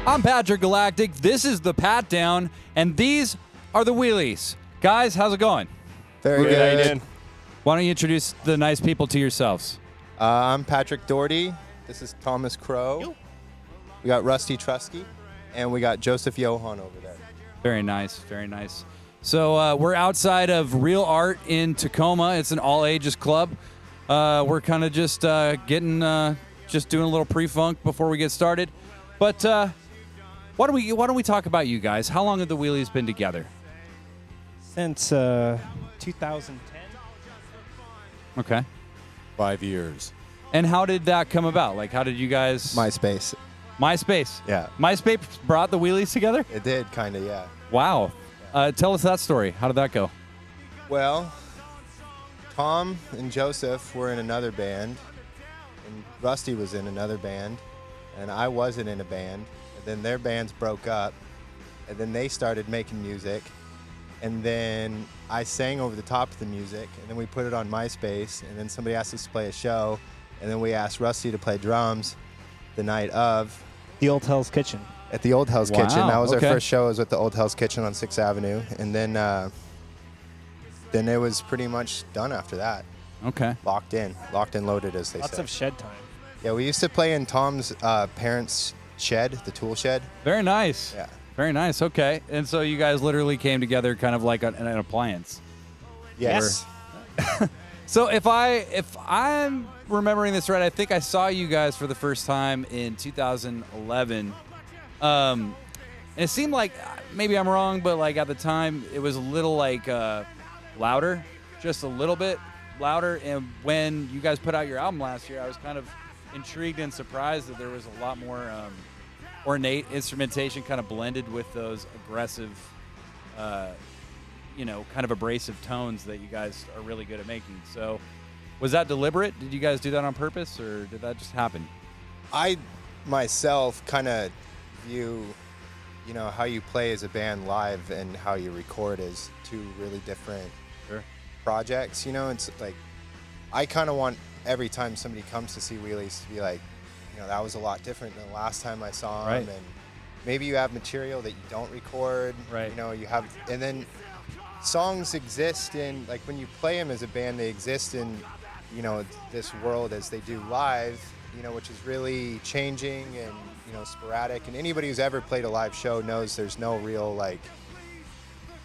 I'm Patrick Galactic. This is the Pat Down, and these are the Wheelies. Guys, how's it going? Very good. How you doing? Why don't you introduce the nice people to yourselves? I'm Patrick Doherty. This is Thomas Crow. We got Rusty Trusky, and we got Joseph Johan over there. Very nice, very nice. So we're outside of Real Art in Tacoma. It's an all-ages club. We're kind of just doing a little pre-funk before we get started. But why don't we talk about you guys? How long have the Wheelies been together? Since 2010. Okay. 5 years. And how did that come about? Like, how did you guys... MySpace. MySpace. Yeah. MySpace brought the Wheelies together? It did, kind of, yeah. Wow. Tell us that story. How did that go? Well, Tom and Joseph were in another band, and Rusty was in another band, and I wasn't in a band. And then their bands broke up, and then they started making music, and then I sang over the top of the music, and then we put it on MySpace, and then somebody asked us to play a show, and then we asked Rusty to play drums the night of. The Old Hell's Kitchen. At the Old Hell's Wow, Kitchen. That was okay. our first show. It was at the Old Hell's Kitchen on 6th Avenue, and then it was pretty much done after that. Okay. Locked in, loaded, as they Lots say. of shed time. Yeah, we used to play in Tom's parents' shed, the tool shed. Very nice. Yeah. Very nice. Okay. And so you guys literally came together kind of like an appliance. Yes. So if I'm remembering this right, I think I saw you guys for the first time in 2011. And it seemed like, maybe I'm wrong, but like at the time it was a little like louder, just a little bit louder. And when you guys put out your album last year, I was kind of intrigued and surprised that there was a lot more ornate instrumentation kind of blended with those aggressive, kind of abrasive tones that you guys are really good at making. So was that deliberate? Did you guys do that on purpose, or did that just happen? I myself kind of view, how you play as a band live and how you record as two really different projects. It's like I kind of want every time somebody comes to see Wheelies to be like, that was a lot different than the last time I saw them. Right. And maybe you have material that you don't record. Right. And then songs exist in, like when you play them as a band, they exist in, this world as they do live, which is really changing and, sporadic. And anybody who's ever played a live show knows there's no real,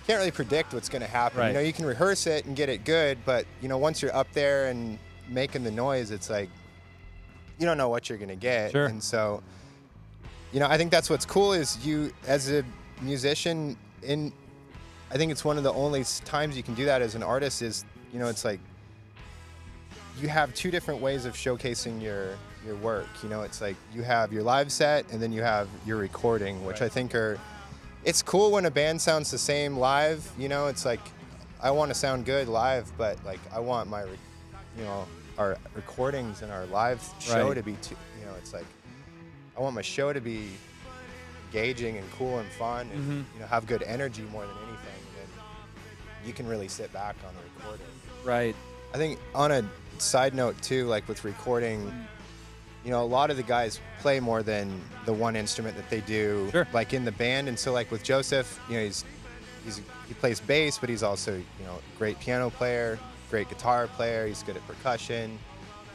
can't really predict what's going to happen. Right. You can rehearse it and get it good, but, once you're up there and making the noise, it's like, you don't know what you're going to get. Sure. And so, I think that's what's cool is you, as a musician, I think it's one of the only times you can do that as an artist is, it's like you have two different ways of showcasing your work. It's like you have your live set and then you have your recording, which I think it's cool when a band sounds the same live. It's like I want to sound good live, but like I want my, our recordings and our live show to be, it's like I want my show to be engaging and cool and fun and have good energy more than anything. And you can really sit back on a recording. Right. I think on a side note too, like with recording, a lot of the guys play more than the one instrument that they do, like in the band. And so like with Joseph, he plays bass, but he's also, a great piano player, great guitar player. He's good at percussion.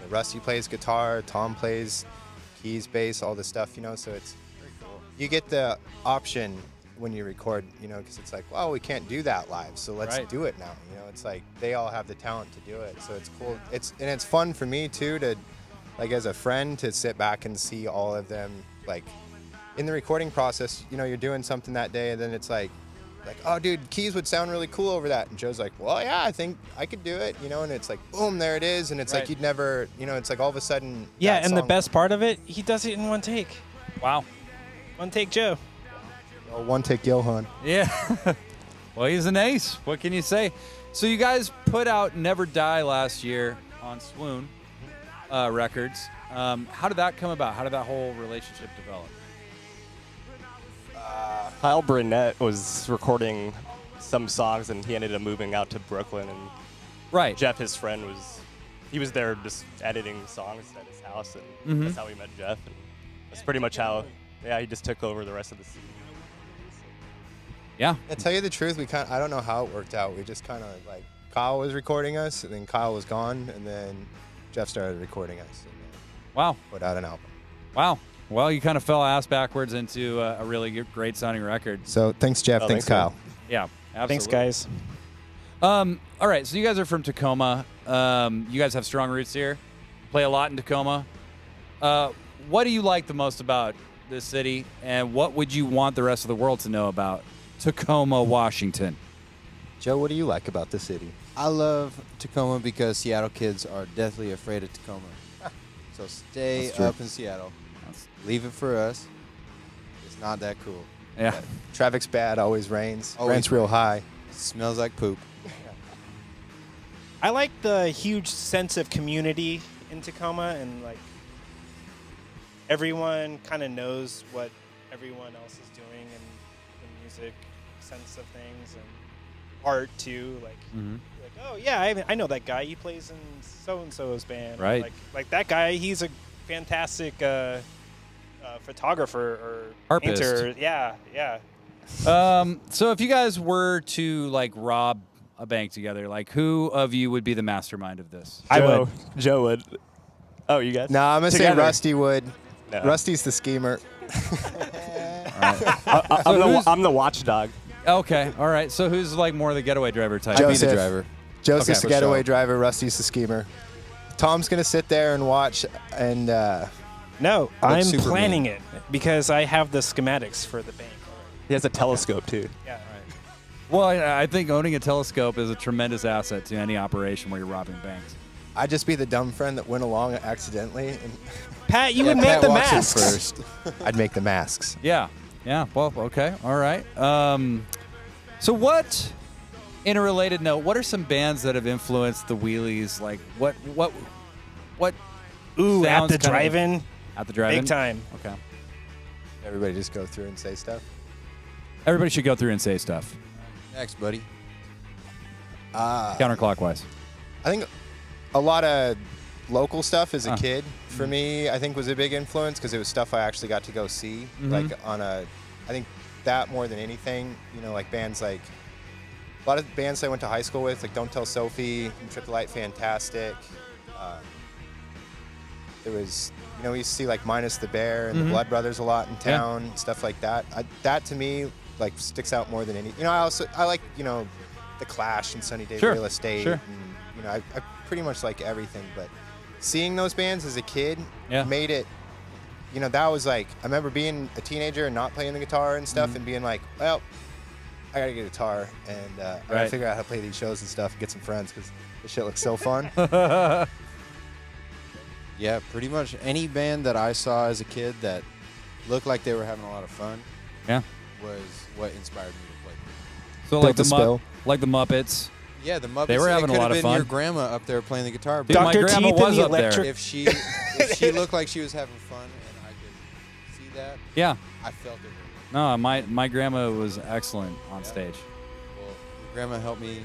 Rusty plays guitar. Tom plays keys, bass, all this stuff, so it's, you get the option when you record, because it's like, well, we can't do that live, so let's do it now. It's like they all have the talent to do it, so it's cool. It's fun for me too to, like as a friend, to sit back and see all of them, like in the recording process. You're doing something that day, and then it's like, oh, dude, keys would sound really cool over that. And Joe's like, well, yeah, I think I could do it, and it's like, boom, there it is. And it's like you'd never, it's like all of a sudden. Yeah, and the best part of it, he does it in one take. Wow. One take Joe. Oh, one take Johan. Yeah. Well, he's an ace. What can you say? So you guys put out Never Die last year on Swoon Records. How did that come about? How did that whole relationship develop? Kyle Burnett was recording some songs, and he ended up moving out to Brooklyn. And Jeff, his friend, was there just editing songs at his house, and that's how we met Jeff. And that's pretty much how Yeah, he just took over the rest of the scene. Yeah. To tell you the truth, I don't know how it worked out. We just kind of like Kyle was recording us, and then Kyle was gone, and then Jeff started recording us. And then Wow. put out an album. Wow. Well, you kind of fell ass backwards into a really great sounding record. So thanks, Jeff. Thanks, Kyle. Yeah. Absolutely. Thanks, guys. All right. So you guys are from Tacoma. You guys have strong roots here. Play a lot in Tacoma. What do you like the most about this city, and what would you want the rest of the world to know about Tacoma, Washington? Joe, what do you like about the city? I love Tacoma because Seattle kids are deathly afraid of Tacoma. So stay up in Seattle. Leave it for us. It's not that cool. Yeah. Traffic's bad, always rains. Always Rent's real high. Smells like poop. I like the huge sense of community in Tacoma, and like everyone kind of knows what everyone else is doing, and the music sense of things, and art too. Like, like, oh yeah, I know that guy. He plays in so and so's band. Right. Like that guy. He's a fantastic photographer or Harpist. painter. Yeah, yeah. So if you guys were to like rob a bank together, like who of you would be the mastermind of this? Joe would. Oh, you guys? No, I'm going to say Together. Rusty would. No. Rusty's the schemer. I'm the watchdog. Okay, all right. So who's like more the getaway driver type? Joe. I'd be the Joseph. driver. Joseph's Okay, the for getaway sure. driver. Rusty's the schemer. Tom's going to sit there and watch and No, I'm super planning it because I have the schematics for the bank already. He has a telescope too. Yeah. Well, I think owning a telescope is a tremendous asset to any operation where you're robbing banks. I'd just be the dumb friend that went along accidentally. And Pat, you would make Pat the walks in masks. first. I'd make the masks. Yeah. Well, okay. All right. So what, in a related note, what are some bands that have influenced the Wheelies? Like what Ooh, at sounds the kinda- drive-in, At the drive-in? big time. Okay. Everybody just go through and say stuff. Everybody should go through and say stuff. Next, buddy. Counterclockwise. I think a lot of local stuff as a Uh. kid for me, I think was a big influence because it was stuff I actually got to go see. Like I think that more than anything, you know, like bands like, a lot of bands I went to high school with, like Don't Tell Sophie, Triple Light Fantastic. There was, you know, we used to see like Minus the Bear and the Blood Brothers a lot in town, stuff like that. That to me, like sticks out more than any, you know, I like, you know, The Clash and Sunny Day Sure, Real Estate. sure. And, you know, I pretty much like everything, but seeing those bands as a kid made it, you know, that was like, I remember being a teenager and not playing the guitar and stuff and being like, well, I gotta get a guitar and I gotta figure out how to play these shows and stuff and get some friends because this shit looks so fun. Yeah, pretty much any band that I saw as a kid that looked like they were having a lot of fun was what inspired me to play. So Built a spill. like the Muppets. Yeah, the Muppets. They were having it a lot of could've been fun. your grandma up there playing the guitar. Dude, my Dr. grandma Teeth and was the up there. electric- If she looked like she was having fun and I could see that, Yeah. I felt it. No, my grandma was excellent on stage. Well, your grandma helped me.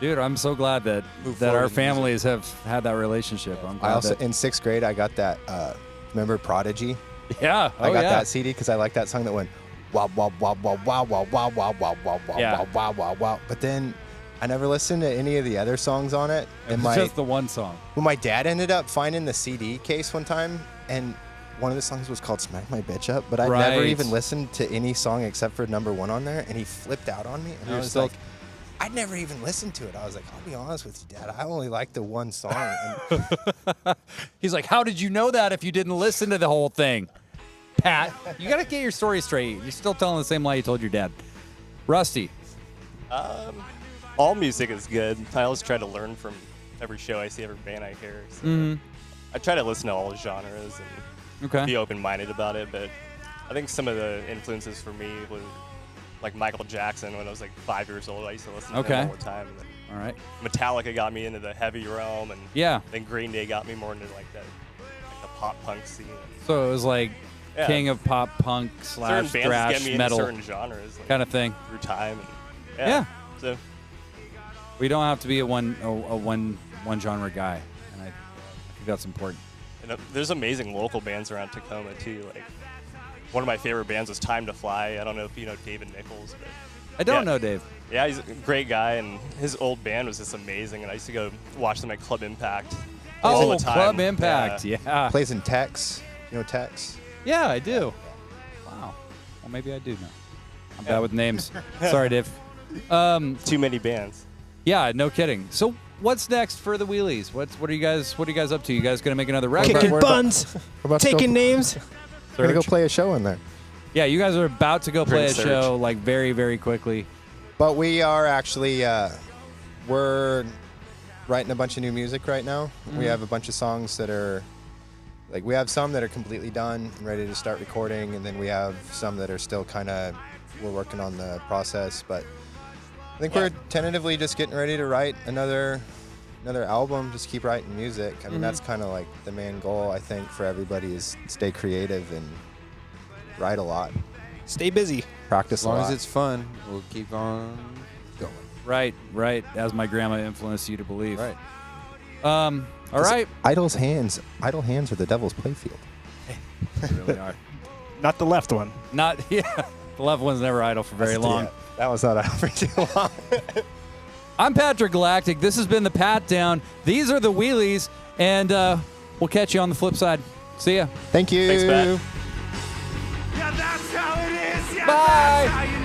Dude, I'm so glad that Move that forward our in music. families have had that relationship. I'm glad I also, that, in 6th grade, I got that, remember Prodigy? yeah, I got yeah. that CD because I like that song that went wow wow wow wow wow wow wow wow wow wow wow Yeah. wow wow wow wow. But then I never listened to any of the other songs on it. It And was just the one song. when my dad ended up finding the CD case one time, and one of the songs was called "Smack My Bitch Up," but I never Right. even listened to any song except for number 1 on there, and he flipped out on me, and I You're was still- like, I'd never even listened to it. I was like, I'll be honest with you, Dad, I only like the one song. And He's like, how did you know that if you didn't listen to the whole thing? Pat, you got to get your story straight. You're still telling the same lie you told your dad. Rusty. All music is good. I always try to learn from every show I see, every band I hear. So I try to listen to all genres and Okay. be open-minded about it. But I think some of the influences for me was like Michael Jackson. When I was like 5 years old, I used to listen to Okay. him all the time. And then All right. Metallica got me into the heavy realm, and Yeah. then Green Day got me more into like the pop punk scene. So it was like Yeah. king of pop punk / Certain bands get thrash me into metal certain genres, like, kind of thing. through time. And, Yeah. So We don't have to be a one genre guy, and I think that's important. and there's amazing local bands around Tacoma too. Like one of my favorite bands was Time to Fly. I don't know if you know David Nichols. But I don't know Dave. Yeah, he's a great guy, and his old band was just amazing. And I used to go watch them at Club Impact all the time. Club Impact, yeah. Plays in Tex. You know Tex? Yeah, I do. Wow. Well, maybe I do know. I'm bad with names. Sorry, Dave. Too many bands. Yeah, no kidding. So what's next for the Wheelies? What are you guys up to? You guys gonna make another record? Kicking buns, We're about to taking names. We're gonna go play a show in there. Yeah, you guys are about to go play a Surge. show like very, very quickly. But we are actually we're writing a bunch of new music right now. We have a bunch of songs that are like we have some that are completely done and ready to start recording, and then we have some that are still kind of we're working on the process. But I think we're tentatively just getting ready to write another album. Just keep writing music. I mean that's kind of like the main goal I think for everybody is stay creative and write a lot, Stay busy. practice As a long lot. as it's fun, we'll keep on going. Right. As my grandma influenced you to believe. Right. All right. Idle hands are the devil's playfield. They really are. Not the left one. Not yeah. The left one's never idle for very long. Yeah, that was not idle for too long. I'm Patrick Galactic. This has been the Pat Down. These are the Wheelies, and we'll catch you on the flip side. See ya. Thank you. Thanks, Pat. Yeah, that's how it is. Yeah, Bye. That's how you